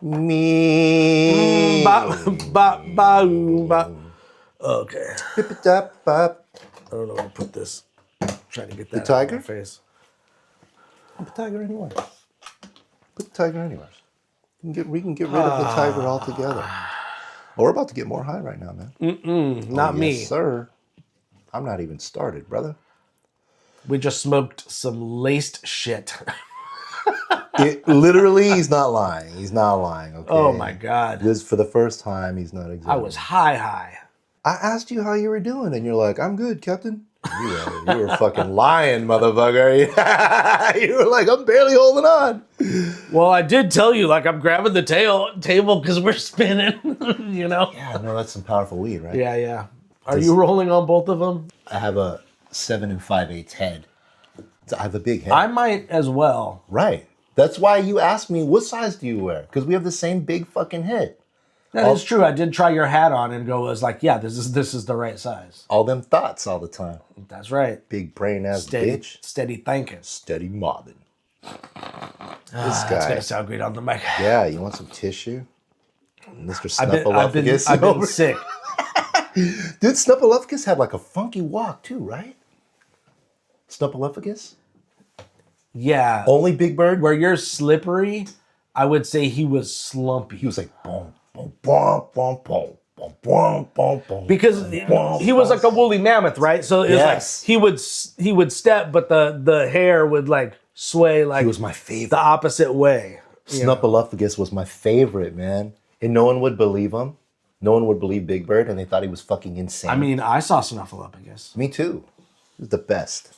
Me. Okay. Bip-a-dap-bop. I don't know where to put this. I'm trying to get that The out of tiger? my face. Put the tiger anywhere. Put the tiger anywhere. We can get rid of the tiger altogether. Well, we're about to get more high right now, man. Not me. Yes, sir. I'm not even started, brother. We just smoked some laced shit. Literally, he's not lying. He's not lying, okay? Oh, my God. This for the first time, he's not exaggerating. I was high. I asked you how you were doing, and you're like, I'm good, Captain. You were fucking lying, motherfucker. You were like, I'm barely holding on. Well, I did tell you, like, I'm grabbing the table because we're spinning, you know? Yeah, no, that's some powerful weed, right? Yeah. Are you rolling on both of them? I have a 7 5/8 head. I have a big head. I might as well. Right. That's why you asked me, what size do you wear? Because we have the same big fucking head. That is true. I did try your hat on and go, was like, yeah, this is the right size. All them thoughts all the time. That's right. Big brain ass bitch. Steady thinking. Steady mobbing. This That's guy. gonna sound great on the mic. Yeah, you want some tissue? Mr. I've Snuffleupagus. been sick. Dude, Snuffleupagus had like a funky walk too, right? Snuffleupagus? Yeah. Only Big Bird? Where you're slippery, I would say he was slumpy. He was like, boom, boom, boom, boom, boom. Boom, boom, boom, because he was like a woolly mammoth, right? So it was Yes. like he would step, but the hair would like sway like He was my favorite. the opposite way. Snuffleupagus was my favorite, man. And no one would believe him. No one would believe Big Bird, and they thought he was fucking insane. I mean, I saw Snuffleupagus. Me too. He was the best.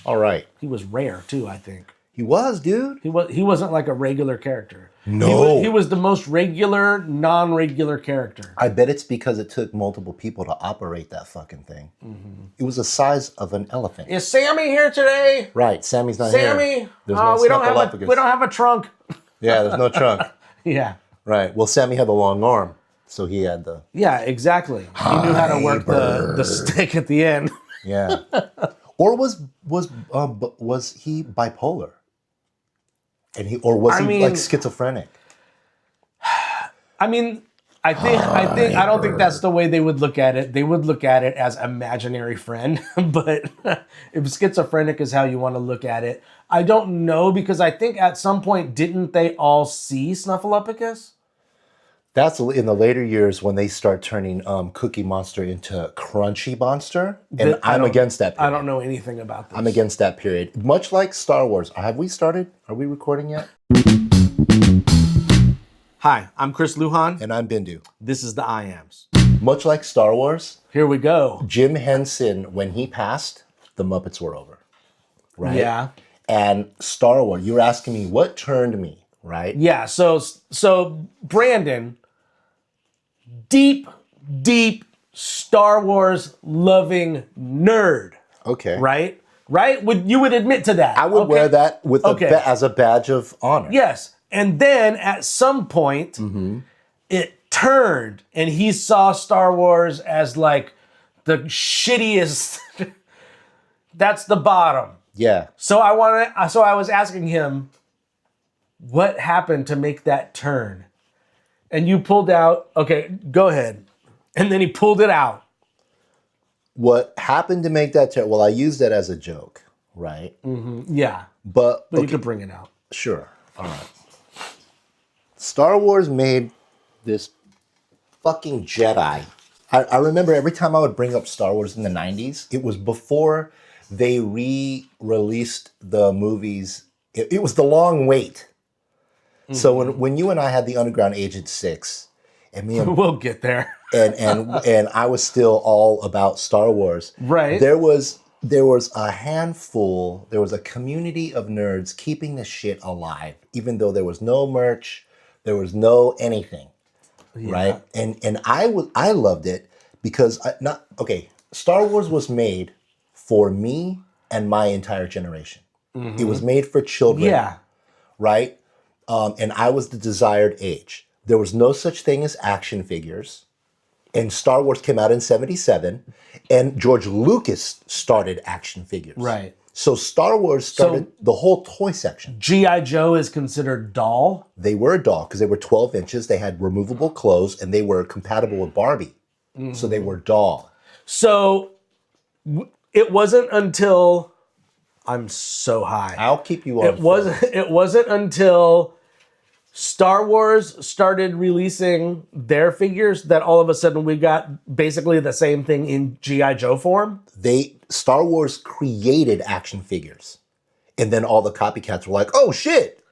All right. He was rare too, I think. He was, dude. He wasn't like a regular character. No. He was the most regular, non-regular character. I bet it's because it took multiple people to operate that fucking thing. Mm-hmm. It was the size of an elephant. Is Sammy here today? Right, Sammy's not Sammy? here. There's no we don't Snuffleupagus. have a trunk. Yeah, there's no trunk. Yeah. Right. Well, Sammy had the long arm, so he had the. Yeah, exactly. He knew how to work the stick at the end. Yeah. Or was he bipolar? And he like schizophrenic? I mean, I don't think that's the way they would look at it. They would look at it as imaginary friend, but if schizophrenic is how you want to look at it, I don't know, because I think at some point didn't they all see Snuffleupagus? That's in the later years when they start turning Cookie Monster into Crunchy Monster, and I'm against that period. I don't know anything about this. I'm against that period. Much like Star Wars. Have we started? Are we recording yet? Hi, I'm Chris Lujan. And I'm Bindu. This is the I Ams. Much like Star Wars, Here we go. Jim Henson, when he passed, the Muppets were over. Right? Yeah. And Star Wars, you were asking me what turned me, right? Yeah, so Brandon, deep Star Wars loving nerd, Okay. right? Right? You would admit to that. I would wear that with as a badge of honor. Yes. And then at some point, it turned and he saw Star Wars as like the shittiest. That's the bottom. Yeah. So I was asking him, what happened to make that turn? And you pulled out, okay, go ahead. And then he pulled it out. What happened to make that well, I used that as a joke, right? Yeah. But you could bring it out. Sure. All right. Star Wars made this fucking Jedi. I remember every time I would bring up Star Wars in the 90s, it was before they re-released the movies. It was the long wait. So when you and I had the Underground Agent 6, and me and we'll get there. and I was still all about Star Wars. Right. There was a handful, there was a community of nerds keeping this shit alive, even though there was no merch, there was no anything. Yeah. Right? And I loved it because Star Wars was made for me and my entire generation. It was made for children. Yeah. Right? And I was the desired age. There was no such thing as action figures. And Star Wars came out in 1977. And George Lucas started action figures. Right. So Star Wars started the whole toy section. G.I. Joe is considered doll? They were a doll because they were 12 inches. They had removable clothes and they were compatible with Barbie. So they were doll. So it wasn't until I'm so high. I'll keep you on. It wasn't until Star Wars started releasing their figures that all of a sudden we got basically the same thing in G.I. Joe form. Star Wars created action figures. And then all the copycats were like, oh shit.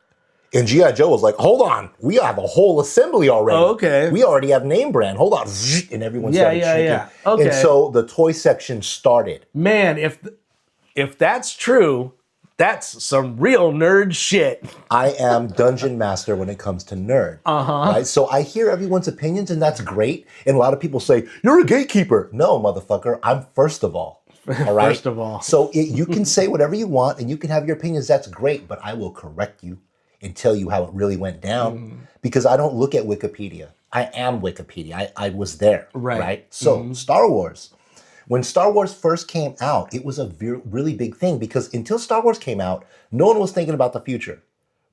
And G.I. Joe was like, hold on, we have a whole assembly already. Oh, okay. We already have name brand. Hold on. And everyone started shrinking. Yeah. Okay. And so the toy section started. Man, if that's true, that's some real nerd shit. I am dungeon master when it comes to nerd. Right? So I hear everyone's opinions, and that's great. And a lot of people say, you're a gatekeeper. No, motherfucker, I'm first of all. All right? First of all. So you can say whatever you want, and you can have your opinions. That's great, but I will correct you and tell you how it really went down because I don't look at Wikipedia. I am Wikipedia. I was there. Right? So Star Wars. When Star Wars first came out, it was a really big thing because until Star Wars came out, no one was thinking about the future.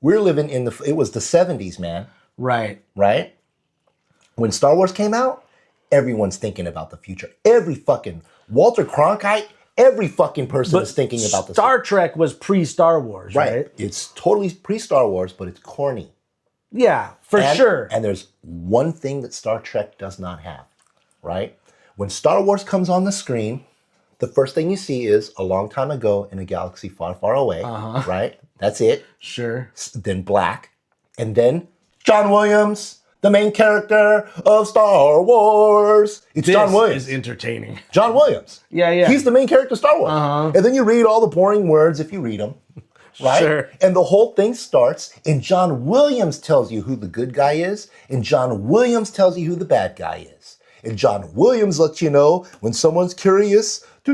We're living it was the 70s, man. Right. Right? When Star Wars came out, everyone's thinking about the future. Every fucking Walter Cronkite, every fucking person is thinking about the future. Star Trek was pre-Star Wars, right? It's totally pre-Star Wars, but it's corny. Yeah, for sure. And there's one thing that Star Trek does not have, right? When Star Wars comes on the screen, the first thing you see is a long time ago in a galaxy far, far away, right? That's it. Sure. Then black. And then John Williams, the main character of Star Wars. It's John Williams. This is entertaining. John Williams. Yeah. He's the main character of Star Wars. And then you read all the boring words if you read them. Right? Sure. And the whole thing starts, and John Williams tells you who the good guy is, and John Williams tells you who the bad guy is. And John Williams lets you know when someone's curious. Yeah.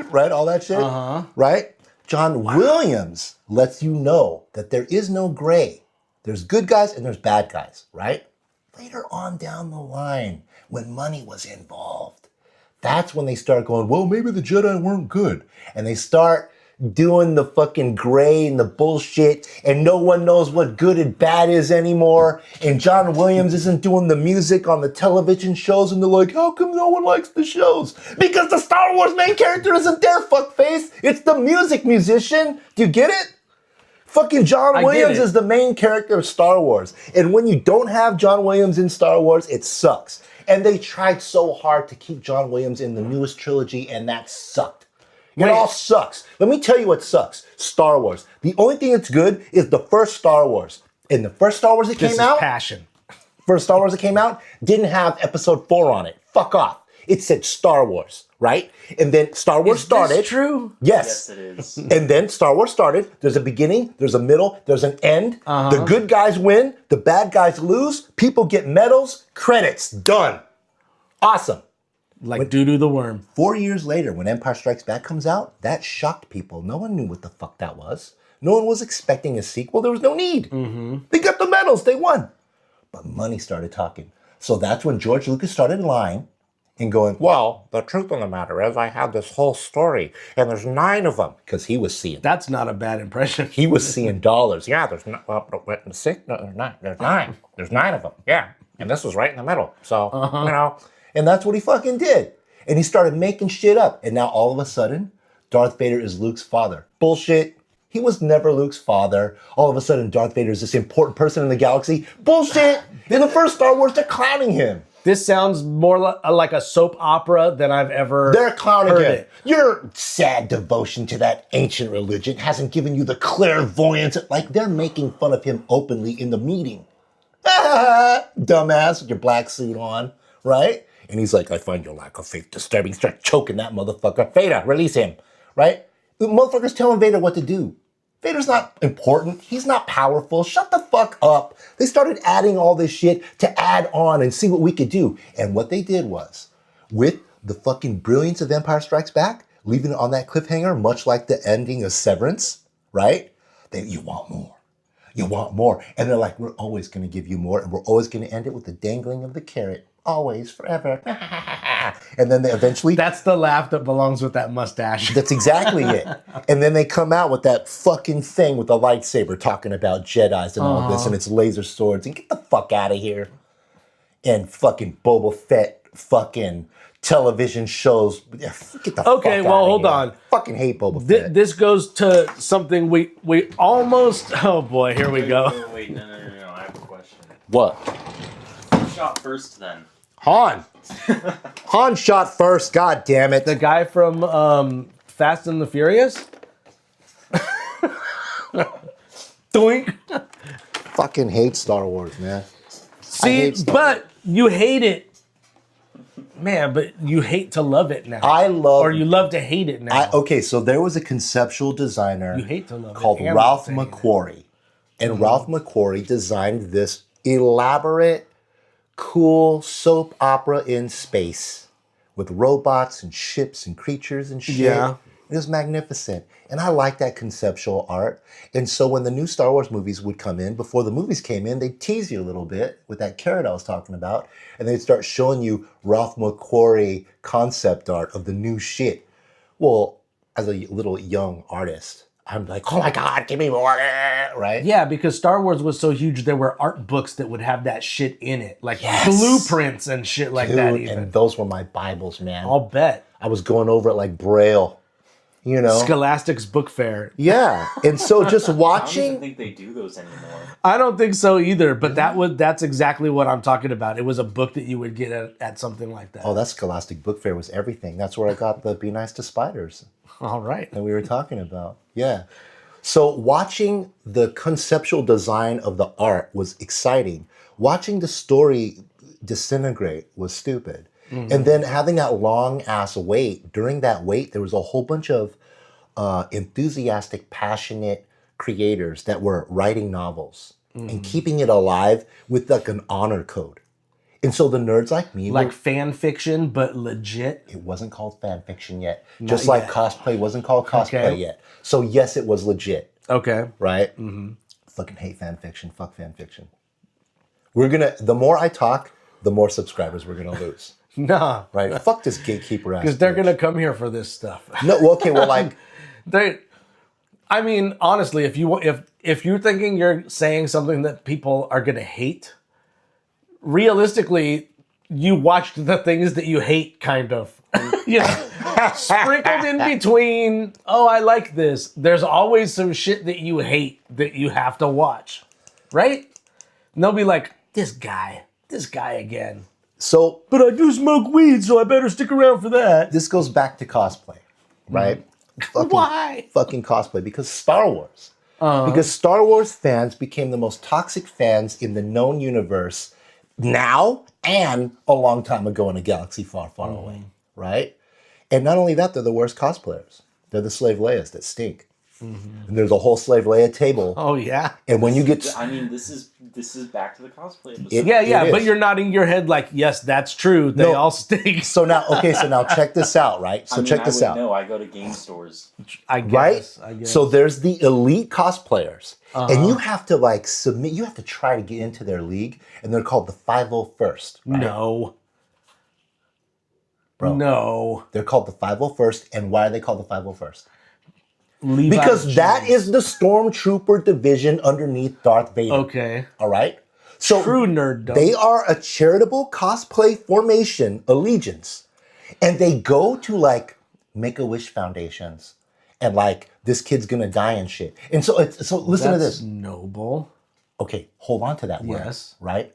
Right? All that shit? Right? John Williams lets you know that there is no gray. There's good guys and there's bad guys, right? Later on down the line, when money was involved, that's when they start going, well, maybe the Jedi weren't good. And they start doing the fucking gray and the bullshit, and no one knows what good and bad is anymore. And John Williams isn't doing the music on the television shows, and they're like, how come no one likes the shows? Because the Star Wars main character isn't there, fuckface. It's the music musician. Do you get it? Fucking John Williams is the main character of Star Wars. And when you don't have John Williams in Star Wars, it sucks. And they tried so hard to keep John Williams in the newest trilogy, and that sucked. It all sucks. Let me tell you what sucks. Star Wars. The only thing that's good is the first Star Wars. And the first Star Wars that came out, passion. First Star Wars that came out didn't have episode 4 on it. Fuck off. It said Star Wars, right? And then Star Wars started. Is this true? Yes. Yes, it is. And then Star Wars started. There's a beginning, there's a middle, there's an end. The good guys win, the bad guys lose, people get medals, credits, done. Awesome. Like doo-doo the worm. 4 years later, when Empire Strikes Back comes out, that shocked people. No one knew what the fuck that was. No one was expecting a sequel. There was no need. They got the medals. They won. But money started talking. So that's when George Lucas started lying and going, well, the truth of the matter is I have this whole story, and there's 9 of them. Because he was seeing. That's not a bad impression. He was seeing dollars. Yeah, there's 6, no, there's 9. There's 9. There's 9 of them. Yeah. And this was right in the middle. So, you know. And that's what he fucking did. And he started making shit up. And now all of a sudden, Darth Vader is Luke's father. Bullshit. He was never Luke's father. All of a sudden, Darth Vader is this important person in the galaxy. Bullshit. In the first Star Wars, they're clowning him. This sounds more like a soap opera than I've ever They're clowning heard him. it. Your sad devotion to that ancient religion hasn't given you the clairvoyance. Like, they're making fun of him openly in the meeting. Dumbass with your black suit on, right? And he's like, I find your lack of faith disturbing. Start choking that motherfucker. Vader, release him, right? The motherfucker's telling Vader what to do. Vader's not important. He's not powerful. Shut the fuck up. They started adding all this shit to add on and see what we could do. And what they did was, with the fucking brilliance of Empire Strikes Back, leaving it on that cliffhanger, much like the ending of Severance, right? You want more. You want more. And they're like, we're always going to give you more, and we're always going to end it with the dangling of the carrot. Always, forever. And then they eventually... That's the laugh that belongs with that mustache. That's exactly it. And then they come out with that fucking thing with the lightsaber talking about Jedis and all this, and it's laser swords. And get the fuck out of here. And fucking Boba Fett fucking television shows. Get the fuck out of here. Hold on. Fucking hate Boba Fett. This goes to something we almost... Oh, boy, here we go. Wait, no. I have a question. What? Who shot first then? Han. Han shot first. God damn it. The guy from Fast and the Furious? Doink. Fucking hate Star Wars, man. See, but you hate it. Man, but you hate to love it now. Or you love to hate it now. Okay, so there was a conceptual designer You hate to love it called and Ralph to hate it. McQuarrie. And Ralph McQuarrie designed this elaborate, cool soap opera in space with robots and ships and creatures and shit. Yeah. It was magnificent. And I like that conceptual art. And so when the new Star Wars movies would come in, before the movies came in, they'd tease you a little bit with that carrot I was talking about. And they'd start showing you Ralph McQuarrie concept art of the new shit. Well, as a little young artist, I'm like, oh my God, give me more, right? Yeah, because Star Wars was so huge, there were art books that would have that shit in it. Like Yes. blueprints and shit like that Dude, even. and those were my Bibles, man. I'll bet. I was going over it like Braille, you know? Scholastic's book fair. Yeah. And so just I don't even watching... think they do those anymore. I don't think so either, but that's exactly what I'm talking about. It was a book that you would get at something like that. Oh, that Scholastic Book Fair was everything. That's where I got the Be Nice to Spiders All right. that we were talking about. Yeah. So watching the conceptual design of the art was exciting. Watching the story disintegrate was stupid. And then having that long ass wait, during that wait, there was a whole bunch of enthusiastic, passionate creators that were writing novels and keeping it alive with like an honor code. And so the nerds like me, Like fan fiction, but legit. it wasn't called fan fiction yet. Just like yet. cosplay wasn't called cosplay Okay. yet. So yes, it was legit, Okay. right? Fucking hate fan fiction. Fuck fan fiction. The more I talk, the more subscribers we're gonna lose. Nah. Right? Fuck this gatekeeper ass. Because they're bitch. going to come here for this stuff. No, well, okay, well, like, I mean, honestly, if you're thinking you're saying something that people are going to hate, realistically, you watched the things that you hate, kind of. You know, sprinkled in between, oh, I like this. There's always some shit that you hate that you have to watch, right? And they'll be like, this guy again. so But I do smoke weed, so I better stick around for that. this goes back to cosplay, right? Why? Fucking cosplay, because Star Wars. Because Star Wars fans became the most toxic fans in the known universe now and a long time ago in a galaxy far, far away, right? And not only that, they're the worst cosplayers. They're the Slave Leias that stink. And there's a whole Slave Leia table. Oh, yeah. And when you get... I mean, this is back to the cosplay episode. Yeah, It but is. you're nodding your head like, yes, that's true. They all stink. So now check this out, right? So check this out. No, I go to game stores. I guess. Right? I guess. So there's the elite cosplayers. And you have to like submit, you have to try to get into their league, and they're called the 501st. Right? No. Bro. No. They're called the 501st. And why are they called the 501st? Levi Because that Jones. is the Stormtrooper division underneath Darth Vader. Okay. All right? So True nerddom. they are a charitable cosplay formation, allegiance. And they go to like Make-A-Wish foundations and like this kid's gonna die and shit. And so listen to That's this. noble. Okay, hold on to that word. Yes. Right?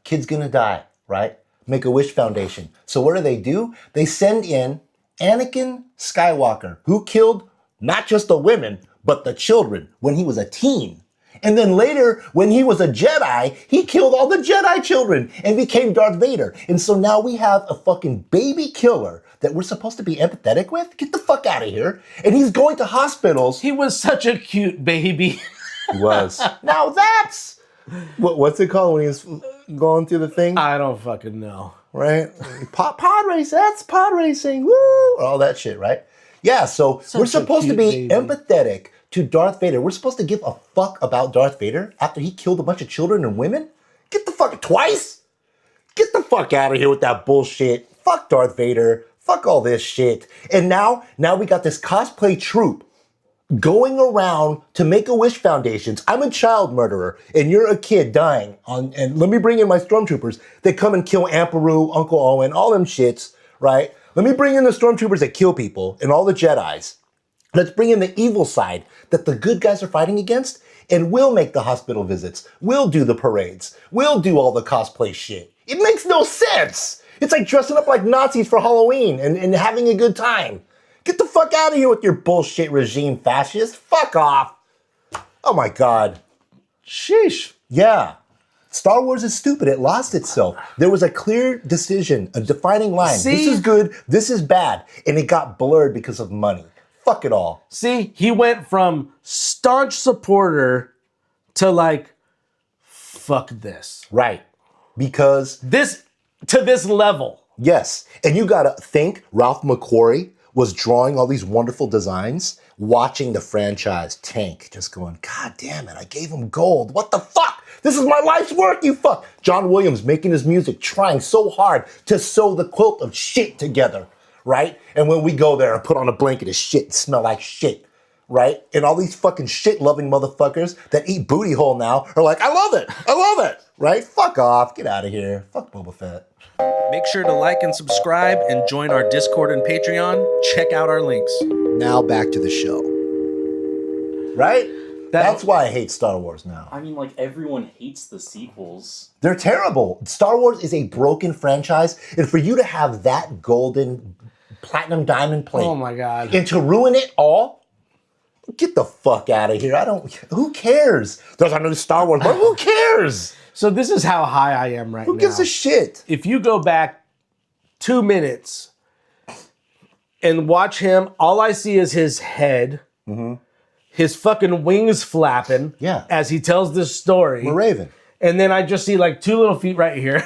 Kid's gonna die, right? Make-A-Wish Foundation. So what do? They send in Anakin Skywalker, who killed not just the women, but the children when he was a teen. And then later, when he was a Jedi, he killed all the Jedi children and became Darth Vader. And so now we have a fucking baby killer that we're supposed to be empathetic with? Get the fuck out of here. And he's going to hospitals. He was such a cute baby. He was. Now that's... What's it called when he was going through the thing? I don't fucking know. Right? Pod racing, that's pod racing, woo! All that shit, right? Yeah, so we're a supposed to cute be baby. empathetic to Darth Vader. We're supposed to give a fuck about Darth Vader after he killed a bunch of children and women? Get the fuck twice? Get the fuck out of here with that bullshit. Fuck Darth Vader. Fuck all this shit. And now we got this cosplay troupe going around to Make-A-Wish foundations. I'm a child murderer, and you're a kid dying. And let me bring in my stormtroopers that come and kill Amperu, Uncle Owen, all them shits, right? Let me bring in the stormtroopers that kill people and all the Jedis. Let's bring in the evil side that the good guys are fighting against, and we'll make the hospital visits. We'll do the parades. We'll do all the cosplay shit. It makes no sense. It's like dressing up like Nazis for Halloween and having a good time. Get the fuck out of here with your bullshit regime, fascist. Fuck off. Oh my God. Sheesh. Yeah. Star Wars is stupid. It lost itself. There was a clear decision, a defining line. See? This is good, this is bad. And it got blurred because of money. Fuck it all. See, he went from staunch supporter to like, fuck this. Right. Because... This, to this level. Yes. And you gotta think Ralph McQuarrie was drawing all these wonderful designs, watching the franchise tank, just going, God damn it, I gave him gold. What the fuck? This is my life's work, you fuck. John Williams making his music, trying so hard to sew the quilt of shit together, right? And when we go there and put on a blanket of shit and smell like shit, right? And all these fucking shit-loving motherfuckers that eat booty hole now are like, I love it, right? Fuck off, get out of here. Fuck Boba Fett. Make sure to like and subscribe and join our Discord and Patreon. Check out our links. Now back to the show. Right? That's why I hate Star Wars now. I mean, like, everyone hates the sequels. They're terrible. Star Wars is a broken franchise, and for you to have that golden platinum diamond plate, Oh my God. and to ruin it all, get the fuck out of here. Who cares? There's a new Star Wars, but who cares? So this is how high I am right now. Who gives a shit? If you go back 2 minutes and watch him, all I see is his head, his fucking wings flapping Yeah. as he tells this story. I'm a raven. And then I just see like 2 little feet right here.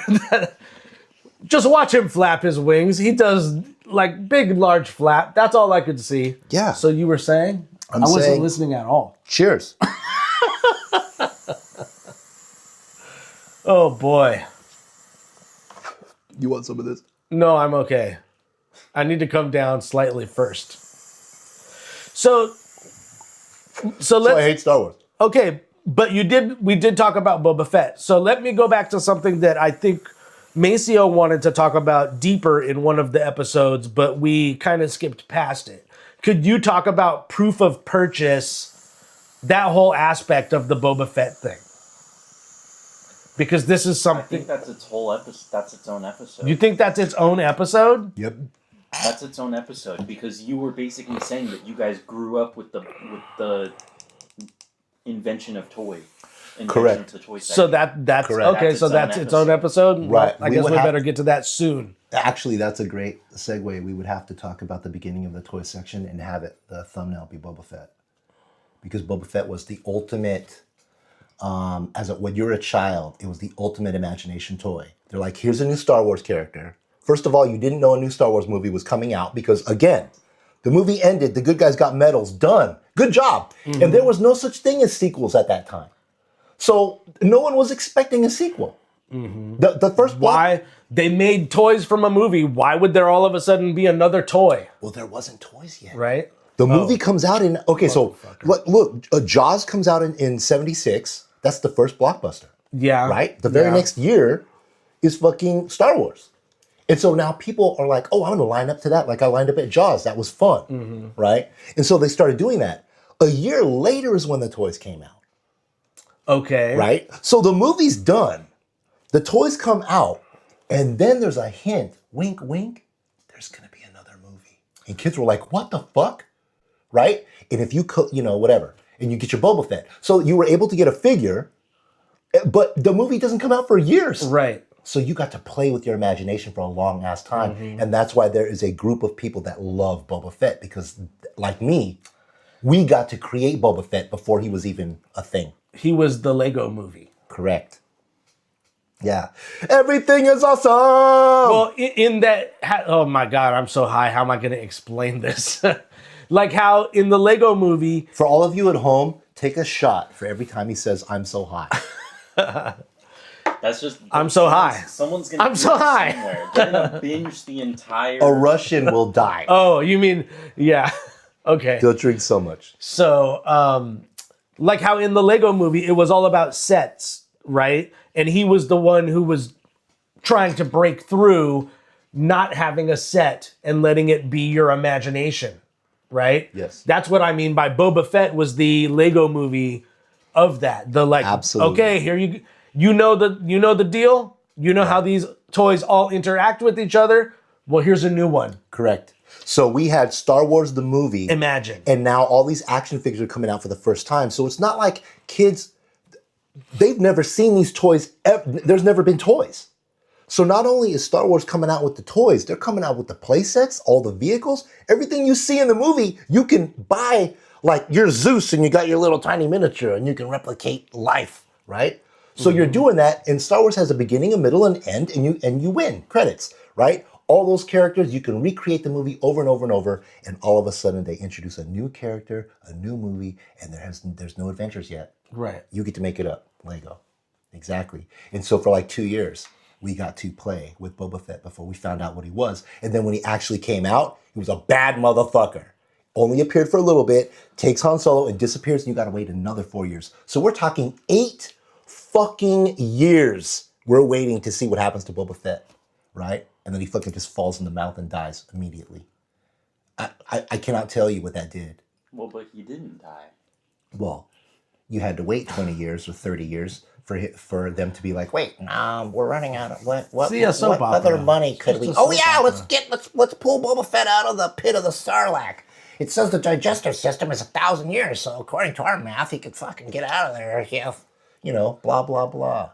Just watch him flap his wings. He does like big, large flap. That's all I could see. Yeah. So you were saying? I wasn't listening at all. Cheers. Oh boy. You want some of this? No, I'm okay. I need to come down slightly first. So So I let's hate Star Wars. okay, but we did talk about Boba Fett. So let me go back to something that I think Maceo wanted to talk about deeper in one of the episodes, but we kind of skipped past it. Could you talk about proof of purchase, that whole aspect of the Boba Fett thing? Because this is I something. think that's its whole episode. That's its own episode. You think that's its own episode? Yep. That's its own episode because you were basically saying that you guys grew up with the invention of toy. Correct. To toy So section. that's Correct. okay. So that's its own episode, Right. I We guess would we have better to- get to that soon. Actually, that's a great segue. We would have to talk about the beginning of the toy section and have the thumbnail be Boba Fett. Because Boba Fett was the ultimate, when you're a child, it was the ultimate imagination toy. They're like, here's a new Star Wars character. First of all, you didn't know a new Star Wars movie was coming out because, again, the movie ended, the good guys got medals, done. Good job. Mm-hmm. And there was no such thing as sequels at that time. So no one was expecting a sequel. Mm-hmm. The first one. Why they made toys from a movie? Why would there all of a sudden be another toy? Well, there wasn't toys yet. Right? The movie comes out in, okay, so look, Jaws comes out in 76. That's the first blockbuster, Yeah. right? The very next year is fucking Star Wars. And so now people are like, oh, I'm going to line up to that like I lined up at Jaws. That was fun, right? And so they started doing that. A year later is when the toys came out, Okay. right? So the movie's done. The toys come out, and then there's a hint, wink, wink, there's going to be another movie. And kids were like, what the fuck? Right? And if you cook, whatever, and you get your Boba Fett. So you were able to get a figure, but the movie doesn't come out for years. Right. So you got to play with your imagination for a long ass time. And that's why there is a group of people that love Boba Fett because, like me, we got to create Boba Fett before he was even a thing. He was the Lego movie. Correct. Yeah. Everything is awesome. Well, in that, oh my God, I'm so high. How am I going to explain this? Like how in the Lego movie, For all of you at home, take a shot for every time he says, I'm so hot. That's just. I'm so high. Someone's gonna. I'm so high. Somewhere. They're gonna binge the entire. A Russian will die. Oh, you mean, yeah. Okay. They'll drink so much. So, like how in the Lego movie, it was all about sets, right? And he was the one who was trying to break through not having a set and letting it be your imagination, right? Yes. That's what I mean by Boba Fett was the Lego movie of that. The like, Absolutely. okay, here you know the deal. You know how these toys all interact with each other. Well, here's a new one. Correct. So we had Star Wars the movie. Imagine. And now all these action figures are coming out for the first time. So it's not like kids, they've never seen these toys. There's never been toys. So not only is Star Wars coming out with the toys, they're coming out with the play sets, all the vehicles, everything you see in the movie, you can buy. Like you're Zeus and you got your little tiny miniature and you can replicate life, right? So you're doing that, and Star Wars has a beginning, a middle, and end, and you win credits, right? All those characters, you can recreate the movie over and over and over, and all of a sudden they introduce a new character, a new movie, and there's no adventures yet. Right. You get to make it up, Lego. Exactly. And so for like 2 years, we got to play with Boba Fett before we found out what he was. And then when he actually came out, he was a bad motherfucker. Only appeared for a little bit, takes Han Solo and disappears, and you gotta wait another 4 years. So we're talking 8 fucking years we're waiting to see what happens to Boba Fett, right? And then he fucking just falls in the mouth and dies immediately. I cannot tell you what that did. Well, but he didn't die. Well, you had to wait 20 years or 30 years for them to be like, wait, we're running out of what See, a soap what other opera. money could Just we? a Oh soap yeah, opera. let's pull Boba Fett out of the pit of the Sarlacc. It says the digestive system is 1,000 years, so according to our math, he could fucking get out of there. Yeah, you know, blah blah blah.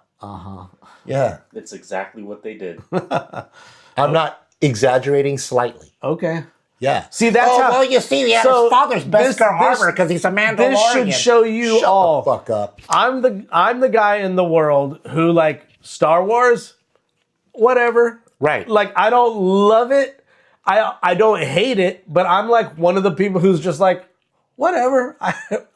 Yeah, That's exactly what they did. I'm not exaggerating slightly. Okay. Yeah. See, that's how. well, you see, yeah, So his father's Beskar Harbor because he's a Mandalorian. This should show you Shut all. the fuck up. I'm the guy in the world who like Star Wars, whatever. Right. Like I don't love it. I don't hate it, but I'm like one of the people who's just like, whatever.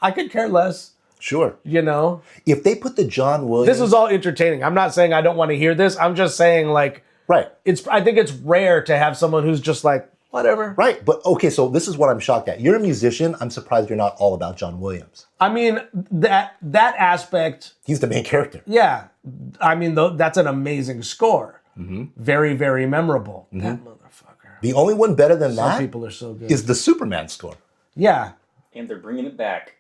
I could care less. Sure. You know. If they put the John Williams, This is all entertaining. I'm not saying I don't want to hear this. I'm just saying like right. I think it's rare to have someone who's just like, whatever. Right, but okay, so this is what I'm shocked at. You're a musician. I'm surprised you're not all about John Williams. I mean, that aspect, He's the main character. yeah. I mean, that's an amazing score. Very, very memorable. That motherfucker. The only one better than Some that people are so good. is the Superman score. Yeah. And they're bringing it back.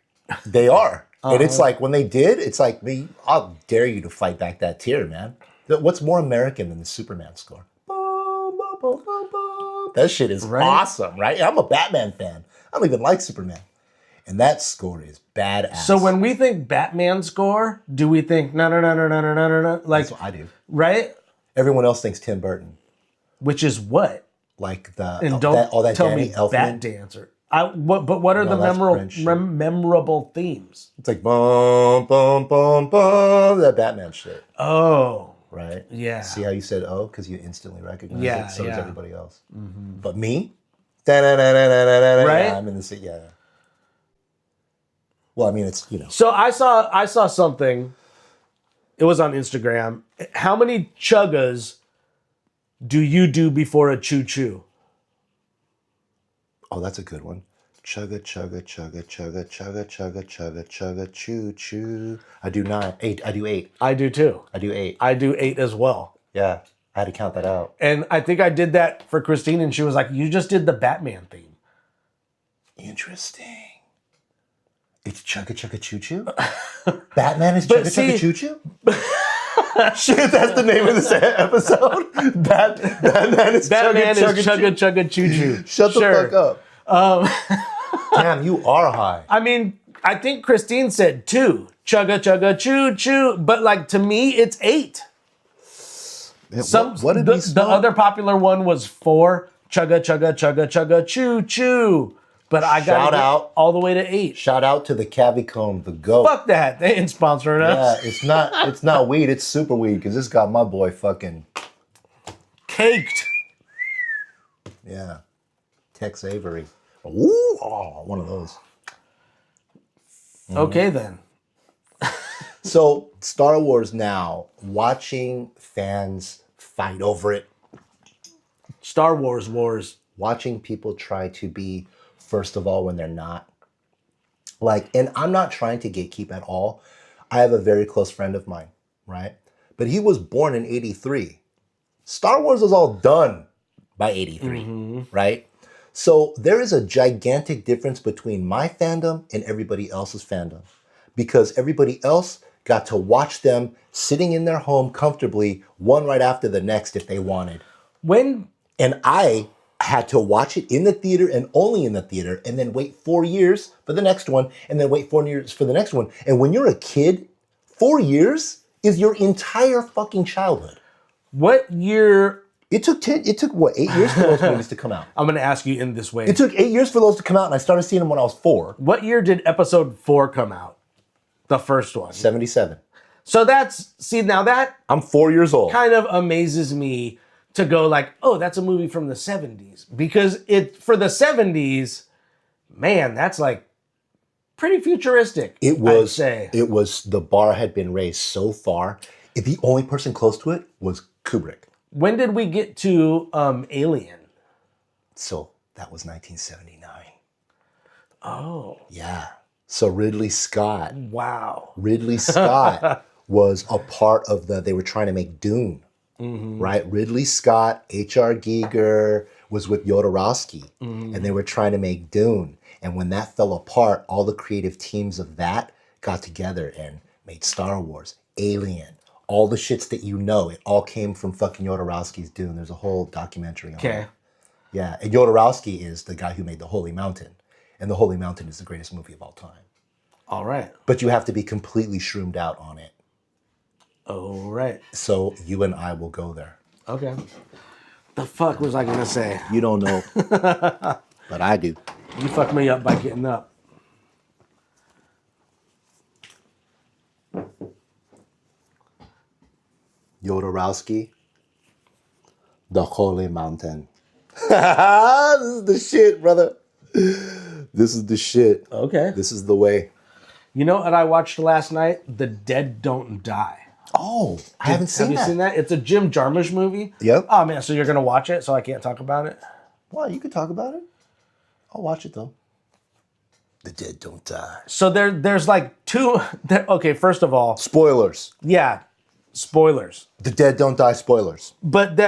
They are. And it's like, when they did, it's like, I'll dare you to fight back that tear, man. What's more American than the Superman score? That shit is awesome, right? I'm a Batman fan. I don't even like Superman. And that score is badass. So when we think Batman score, do we think no? Like, That's what I do. right? Everyone else thinks Tim Burton. Which is what? Like the And don't all that tell Danny me Elfman. Bat Dancer. But what are No, the that's Prince shit. memorable themes? It's like boom, boom, boom, boom. That Batman shit, Oh. right? Yeah. See how you said "oh" because you instantly recognize Yeah, it. So does yeah. everybody else. But me, da-da-da-da-da-da-da, Right? yeah, I'm in the city. Yeah. Well, I mean, it's So I saw something. It was on Instagram. How many chuggas do you do before a choo-choo? Oh, that's a good one. Chugga, chugga, chugga, chugga, chugga, chugga, chugga, chugga, choo, choo. I do 8. I do 8. I do too. I do 8. I do 8 as well. Yeah, I had to count that out. And I think I did that for Christine, and she was like, "You just did the Batman theme." Interesting. It's Chugga Chugga Choo Choo? Batman is Chugga Chugga Choo Choo? Shit, that's the name of this episode? Batman is Chugga Chugga Choo Choo. Shut the fuck up. Damn, you are high. I mean, I think Christine said 2. Chugga Chugga Choo Choo. But like to me, it's 8. What did we the smoke? other popular one was 4. Chugga Chugga Chugga Chugga Choo Choo. But I got Shout out. all the way to 8. Shout out to the Cavicone, the goat. Fuck that. They ain't sponsoring us. Yeah, it's not weed, it's super weed, because this got my boy fucking Caked. yeah. Tex Avery. Ooh, one of those. Okay then. So Star Wars now, watching fans fight over it, Star Wars wars. watching people try to be first of all when they're not. Like, and I'm not trying to gatekeep at all. I have a very close friend of mine, right? But he was born in 83. Star Wars was all done by 83, right? So there is a gigantic difference between my fandom and everybody else's fandom, because everybody else got to watch them sitting in their home comfortably, one right after the next if they wanted. When And I had to watch it in the theater and only in the theater, and then wait 4 years for the next one, and then wait 4 years for the next one. And when you're a kid, 4 years is your entire fucking childhood. what year? It took what, 8 years for those movies to come out? I'm going to ask you in this way. It took 8 years for those to come out, and I started seeing them when I was 4. What year did Episode 4 come out? The first one. 77. So now that I'm 4 years old. kind of amazes me to go like, oh, that's a movie from the 70s. Because for the 70s, man, that's like pretty futuristic. It was, I'd say. the bar had been raised so far. The only person close to it was Kubrick. When did we get to Alien? So that was 1979. Oh, Yeah. So Ridley Scott wow. was a part of they were trying to make Dune, right? Ridley Scott, H.R. Giger was with Jodorowsky, and they were trying to make Dune. And when that fell apart, all the creative teams of that got together and made Star Wars, Alien, all the shits that you know. It all came from fucking Jodorowsky's Dune. There's a whole documentary on Okay. it. Yeah, and Jodorowsky is the guy who made The Holy Mountain. And The Holy Mountain is the greatest movie of all time. All right. But you have to be completely shroomed out on it. All right. So you and I will go there. Okay. The fuck was I going to say? You don't know, but I do. You fucked me up by getting up. Jodorowsky, The Holy Mountain. This is the shit, brother. This is the shit. Okay. This is the way. You know what I watched last night? The Dead Don't Die. Oh, I haven't seen Have you that. seen that? It's a Jim Jarmusch movie. Yep. Oh man, so you're gonna watch it, so I can't talk about it? Well, you could talk about it. I'll watch it though. The Dead Don't Die. So there's like two. Okay, first of all, Spoilers. yeah, spoilers. The Dead Don't Die spoilers. But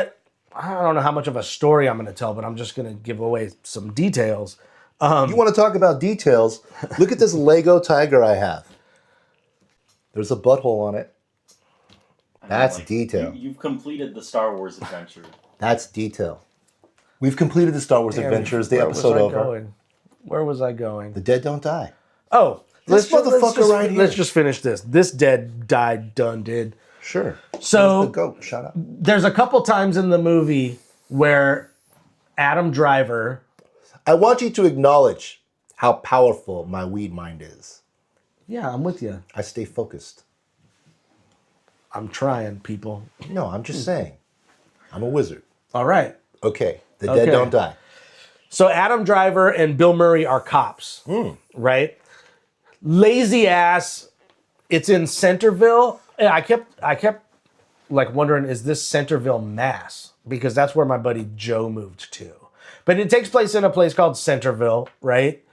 I don't know how much of a story I'm gonna tell, but I'm just gonna give away some details. You want to talk about details? Look at this Lego tiger I have. There's a butthole on it. That's detail. You've completed the Star Wars adventure. That's detail. We've completed the Star Wars Adventures, the episode over. Where was I going? The Dead Don't Die. Oh, This motherfucker right here. Let's just finish this. This dead died, done did. Sure. So Where's the goat? Shut up. there's a couple times in the movie where Adam Driver. I want you to acknowledge how powerful my weed mind is. Yeah, I'm with you. I stay focused. I'm trying, people. No, I'm just saying. I'm a wizard. All right. Okay. The Dead Okay. Don't Die. So Adam Driver and Bill Murray are cops, right? Lazy ass. It's in Centerville. And I kept like wondering, is this Centerville, Mass? Because that's where my buddy Joe moved to. But it takes place in a place called Centerville, right?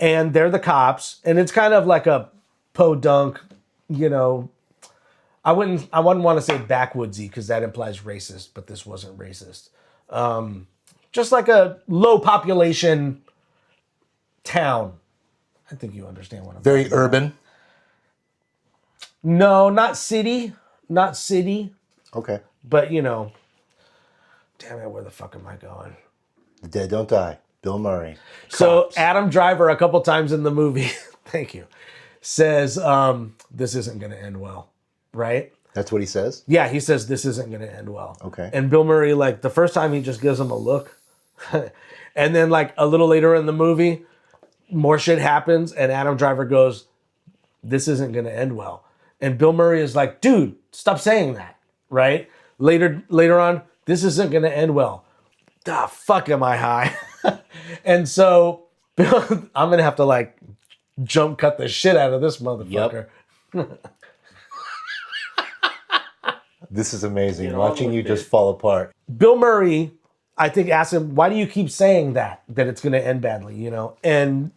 And they're the cops, and it's kind of like a podunk, you know. I wouldn't want to say backwoodsy because that implies racist, but this wasn't racist. Just like a low population town. I think you understand what I'm Very urban. No, not city. Not city. Okay. But, you know. Damn it, where the fuck am I going? The Dead Don't Die. Bill Murray. So Cops. Adam Driver, a couple times in the movie, thank you, says, this isn't going to end well. Right? That's what he says? Yeah, he says this isn't going to end well. Okay. And Bill Murray, like, the first time he just gives him a look. And then, like, a little later in the movie, more shit happens, and Adam Driver goes, this isn't going to end well. And Bill Murray is like, dude, stop saying that, right? Later on, this isn't going to end well. The fuck am I high? And so, I'm going to have to, like, jump cut the shit out of this motherfucker. This is amazing. Get on Watching with you it. just fall apart. Bill Murray, I think, asked him, why do you keep saying that it's going to end badly, you know? And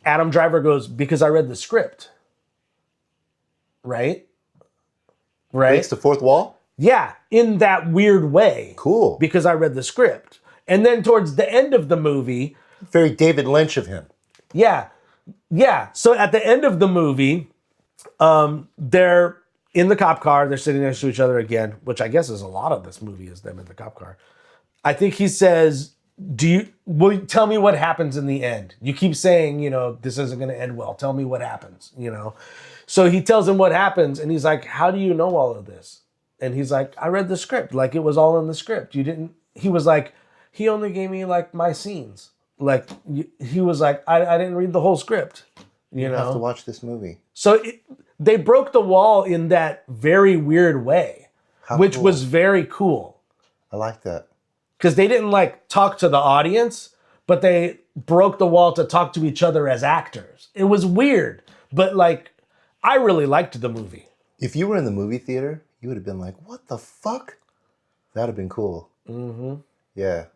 Adam Driver goes, because I read the script. Right? Breaks the fourth wall? Yeah, in that weird way. Cool. Because I read the script. And then towards the end of the movie, Very David Lynch of him. yeah. So at the end of the movie, they're in the cop car. They're sitting next to each other again, which I guess is a lot of this movie is them in the cop car. I think he says, will you tell me what happens in the end? You keep saying, you know, this isn't going to end well. Tell me what happens, you know? So he tells him what happens, and he's like, how do you know all of this? And he's like, I read the script. Like, it was all in the script. You didn't, he was like, he only gave me like my scenes. Like, he was like, I didn't read the whole script, you know? I have to watch this movie. So they broke the wall in that very weird way, which cool. was very cool. I like that. Because they didn't like talk to the audience, but they broke the wall to talk to each other as actors. It was weird, but like, I really liked the movie. If you were in the movie theater, you would have been like, what the fuck? That'd have been cool. Mm-hmm. Yeah.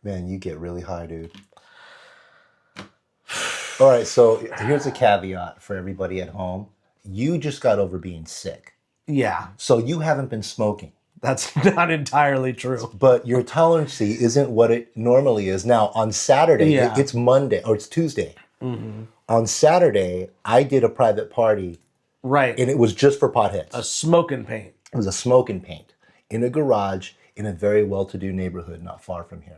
Man, you get really high, dude. All right, so here's a caveat for everybody at home. You just got over being sick. Yeah, So you haven't been smoking. that's not entirely true. But your tolerance isn't what it normally is. Now, on Saturday, Yeah. it's Monday, or it's Tuesday. Mm-hmm. On Saturday, I did a private party, Right. and it was just for potheads. A smoking paint. It was a smoke and paint in a garage in a very well-to-do neighborhood not far from here.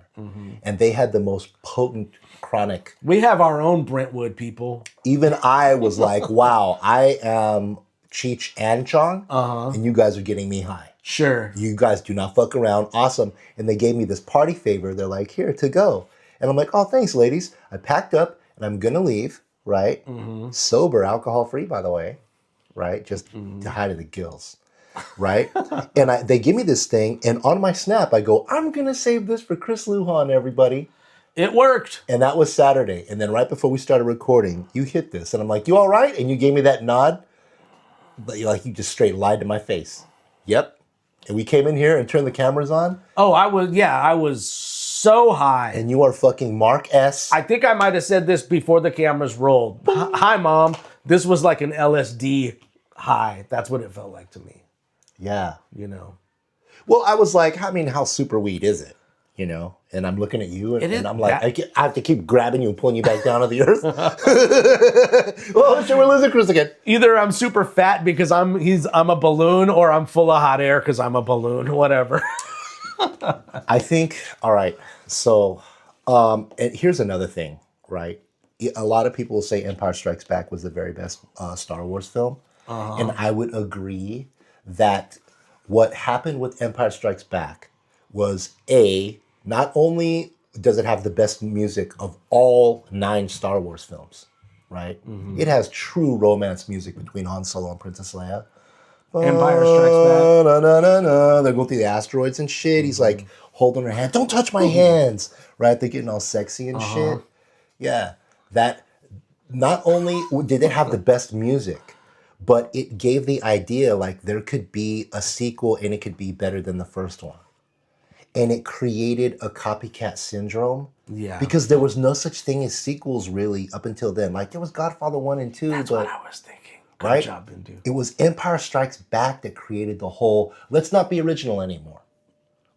And they had the most potent chronic. We have our own Brentwood people. Even I was like, wow, I am Cheech and Chong, and you guys are getting me high. Sure. You guys do not fuck around. Awesome. And they gave me this party favor. They're like, here, to go. And I'm like, oh, thanks, ladies. I packed up, and I'm going to leave, right? Sober, alcohol-free, by the way, right? Just to hide in the gills. Right? And they give me this thing, and on my snap, I go, I'm going to save this for Chris Lujan, everybody. It worked. And that was Saturday. And then right before we started recording, you hit this. And I'm like, you all right? And you gave me that nod. But you just straight lied to my face. Yep. And we came in here and turned the cameras on. Oh, I was so high. And you are fucking Mark S. I think I might have said this before the cameras rolled. Hi, Mom. This was like an LSD high. That's what it felt like to me. Yeah. You know. Well, I was like, I mean, how super weed is it? You know? And I'm looking at you, and I'm like, I have to keep grabbing you and pulling you back down to the earth. Well, sure, we're losing Chris again. Either I'm super fat because I'm a balloon, or I'm full of hot air because I'm a balloon. Whatever. I think, all right, so and here's another thing, right? A lot of people will say Empire Strikes Back was the very best Star Wars film. And I would agree that what happened with Empire Strikes Back was not only does it have the best music of all 9 Star Wars films, right? It has true romance music between Han Solo and Princess Leia. Empire Strikes Back. They're going through the asteroids and shit. He's like holding her hand. Don't touch my hands. Right? They're getting all sexy and shit. Yeah. That not only did it have the best music, but it gave the idea like there could be a sequel and it could be better than the first one. And it created a copycat syndrome. Yeah. Because there was no such thing as sequels really up until then. Like there was Godfather 1 and 2. That's what I was thinking. Good Right? job, BINDU. It was Empire Strikes Back that created the whole, let's not be original anymore.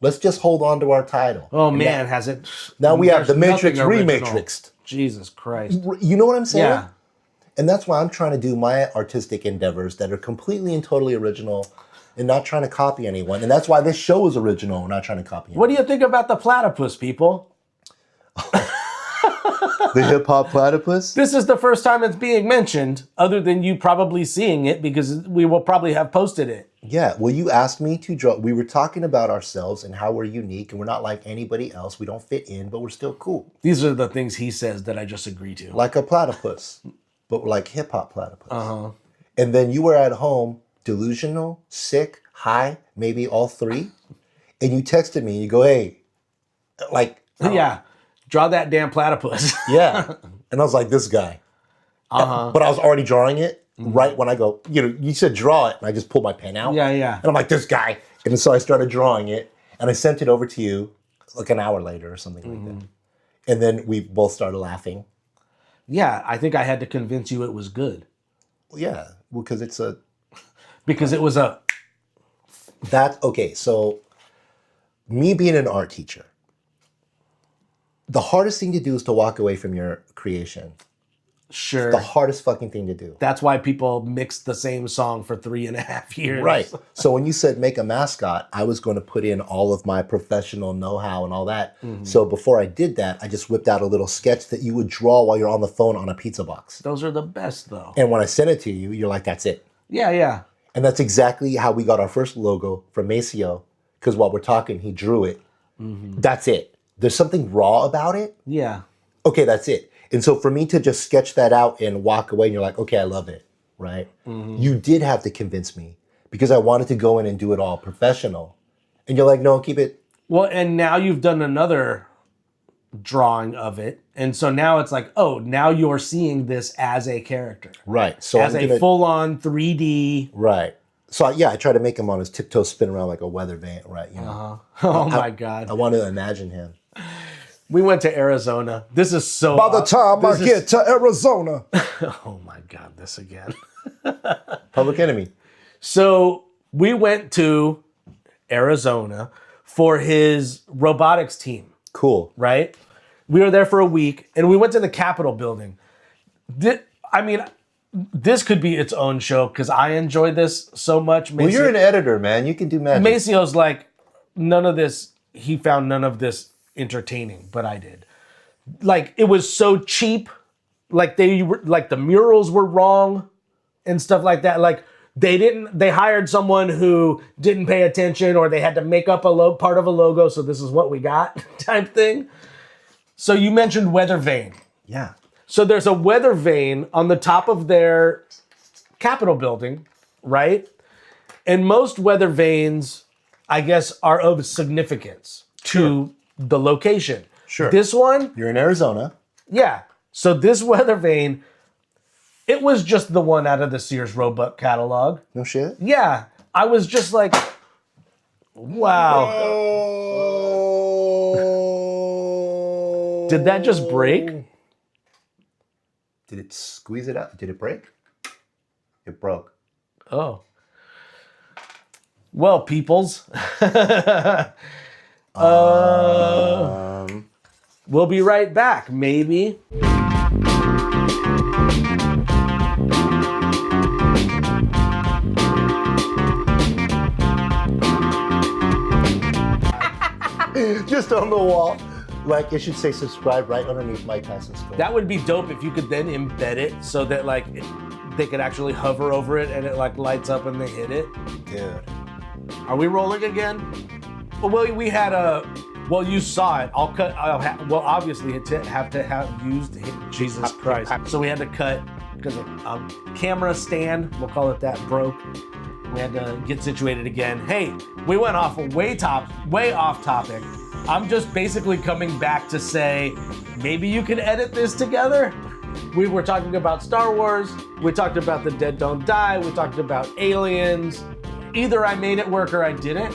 Let's just hold on to our title. Oh, man, has it... Now we have there's the Matrix nothing original. rematrixed. Jesus Christ. You know what I'm saying? Yeah. And that's why I'm trying to do my artistic endeavors that are completely and totally original and not trying to copy anyone. And that's why this show is original. We're not trying to copy anyone. What do you think about the platypus, people? The hip-hop platypus? This is the first time it's being mentioned, other than you probably seeing it, because we will probably have posted it. Yeah, well, you asked me to draw. We were talking about ourselves and how we're unique and we're not like anybody else. We don't fit in, but we're still cool. These are the things he says that I just agree to. Like a platypus, but we're like hip-hop platypus. And then you were at home, delusional, sick, high, maybe all 3. And you texted me and you go, hey, like... Yeah, draw that damn platypus. Yeah. And I was like, this guy. But I was already drawing it. right when I go, you said draw it, and I just pulled my pen out. Yeah, yeah. And I'm like, this guy. And so I started drawing it, and I sent it over to you like an hour later or something like that. And then we both started laughing. Yeah, I think I had to convince you it was good. Well, yeah, because it's a... Because it was a... Okay, so me being an art teacher, the hardest thing to do is to walk away from your creation. Sure. The hardest fucking thing to do. That's why people mixed the same song for 3.5 years. Right. So when you said make a mascot, I was going to put in all of my professional know-how and all that. So before I did that, I just whipped out a little sketch that you would draw while you're on the phone on a pizza box. Those are the best, though. And when I sent it to you, you're like, that's it. Yeah, yeah. And that's exactly how we got our first logo from Maceo. Because while we're talking, he drew it. That's it. There's something raw about it. Yeah. Okay, that's it. And so for me to just sketch that out and walk away and you're like, okay, I love it, right? You did have to convince me because I wanted to go in and do it all professional. And you're like, no, keep it. Well, and now you've done another drawing of it. And so now it's like, oh, now you're seeing this as a character. Right. So as a full-on 3D. Right. So I try to make him on his tiptoes spin around like a weather vane, right? Oh my God. I want to imagine him. We went to Arizona. This is so... By the time I get to Arizona. Oh my God, this again. Public Enemy. So we went to Arizona for his robotics team. Cool. Right? We were there for a week, and we went to the Capitol building. This could be its own show because I enjoy this so much. Well, you're an editor, man. You can do magic. Maceo's like, none of this, he found none of this entertaining, but I did. Like, it was so cheap. Like, the murals were wrong and stuff like that. Like, they hired someone who didn't pay attention, or they had to make up a part of a logo, so this is what we got type thing. So you mentioned weather vane. Yeah. So there's a weather vane on the top of their Capitol building, right? And most weather vanes, I guess, are of significance to the location. Sure. This one, You're in Arizona. yeah. So this weather vane, it was just the one out of the Sears Roebuck catalog. No shit. Yeah. I was just like, wow. Oh. Did that just break? Did it squeeze it out? Did it break? It broke. Oh. Well, peoples. We'll be right back, maybe. Just on the wall. Like, it should say subscribe right underneath Mike Tyson's skull. That would be dope if you could then embed it so that, like, they could actually hover over it and it, like, lights up and they hit it. Dude. Are we rolling again? Well, we had a... Well, you saw it. Obviously, it have to have used Jesus Christ. So we had to cut because a camera stand, we'll call it that, broke. We had to get situated again. Hey, we went off way off topic. I'm just basically coming back to say, maybe you can edit this together. We were talking about Star Wars. We talked about The Dead Don't Die. We talked about aliens. Either I made it work or I didn't.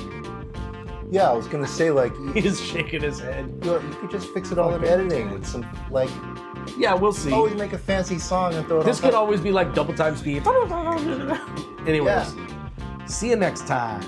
Yeah, I was gonna say, like, He's shaking his head. you could just fix it all in editing with some, like, Yeah, we'll see. always make a fancy song and throw it This on could top. always be like double time speed. Anyways, see you next time.